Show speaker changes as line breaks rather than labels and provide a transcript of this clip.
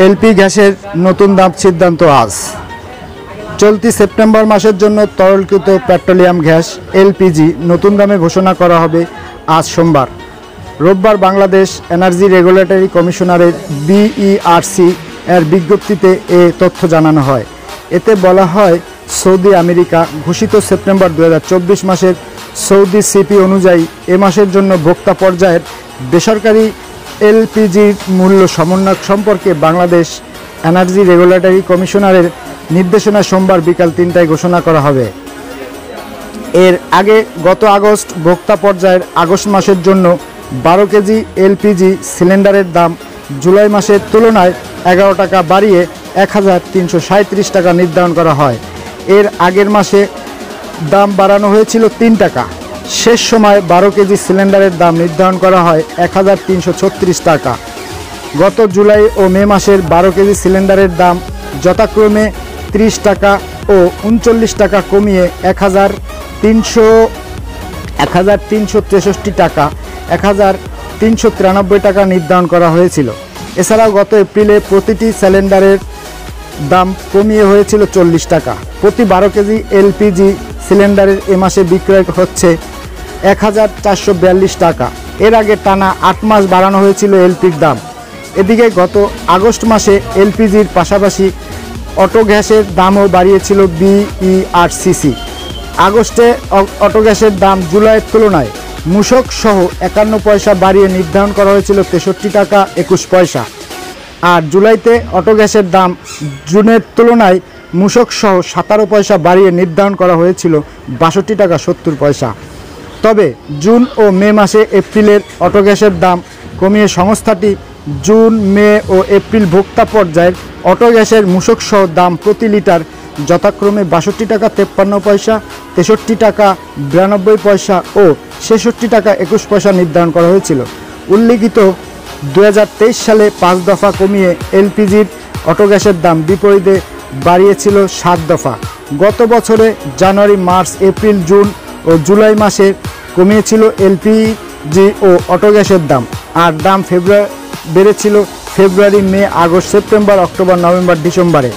LP গ্যাসের নতুন দাম সিদ্ধান্ত আজ। চলতি সেপ্টেম্বর মাসের জন্য তরলকৃত পেট্রোলিয়াম গ্যাস এলপিজি নতুন দামে ঘোষণা করা হবে আজ সোমবার। রোববার বাংলাদেশ এনার্জি রেগুলেটরি কমিশনারের বিইআরসি এর বিজ্ঞপ্তিতে এ তথ্য জানানো হয়। এতে বলা হয়, সৌদি আমেরিকা ঘোষিত সেপ্টেম্বর 2024 মাসের সৌদি সিপি অনুযায়ী এ মাসের জন্য ভোক্তা পর্যায়ের বেসরকারি এলপিজির মূল্য সমন্বয় সম্পর্কে বাংলাদেশ এনার্জি রেগুলেটরি কমিশনারের নির্দেশনা সোমবার বিকাল 3টায় ঘোষণা করা হবে। এর আগে গত আগস্ট ভোক্তা পর্যায়ের আগস্ট মাসের জন্য 12 কেজি এলপিজি সিলিন্ডারের দাম জুলাই মাসের তুলনায় 11 টাকা বাড়িয়ে 1337 টাকা নির্ধারণ করা হয়। এর আগের মাসে দাম বাড়ানো হয়েছিল 3 টাকা। শেষ সময় 12 কেজি সিলিন্ডারের দাম নির্ধারণ করা হয় 1336 টাকা। গত জুলাই ও মে মাসের 12 কেজি সিলিন্ডারের দাম যথাক্রমে 30 টাকা ও 39 টাকা কমিয়ে 1363 টাকা 1393 টাকা নির্ধারণ করা হয়েছিল। এছাড়াও গত এপ্রিলে প্রতিটি সিলিন্ডারের দাম কমিয়ে হয়েছিল 40 টাকা। প্রতি 12 কেজি এলপিজি সিলিন্ডারের এ মাসে বিক্রয় হচ্ছে 1442 টাকা। এর আগে টানা 8 মাস বাড়ানো হয়েছিল এলপির দাম। এদিকে গত আগস্ট মাসে এলপিজির পাশাপাশি অটো গ্যাসের দামও বাড়িয়েছিল বিইআরসিসি। আগস্টে অটো গ্যাসের দাম জুলাইয়ের তুলনায় মূসক সহ 51 পয়সা বাড়িয়ে নির্ধারণ করা হয়েছিল 63 টাকা 21 পয়সা। আর জুলাইতে অটো গ্যাসের দাম জুনের তুলনায় মূসক সহ 17 পয়সা বাড়িয়ে নির্ধারণ করা হয়েছিল 62 টাকা 70 পয়সা। তবে জুন ও মে মাসে এপ্রিলের অটো গ্যাসের দাম কমিয়ে সংস্থাটি জুন, মে ও এপ্রিল ভোক্তা পর্যায়ের অটো গ্যাসের মূসক সহ দাম প্রতি লিটার যথাক্রমে 62 টাকা 53 পয়সা, 63 টাকা 92 পয়সা ও 66 টাকা 21 পয়সা নির্ধারণ করা হয়েছিল। উল্লিখিত 2023 সালে 5 দফা কমিয়ে এলপিজির অটো গ্যাসের দাম বিপরীতে বাড়িয়েছিল 7 দফা। গত বছরে জানুয়ারি, মার্চ, এপ্রিল, জুন ও জুলাই মাসে কমিয়েছিল এলপিজি ও অটো গ্যাসের দাম। আর দাম বেড়েছিল ফেব্রুয়ারি, মে, আগস্ট, সেপ্টেম্বর, অক্টোবর, নভেম্বর, ডিসেম্বরে।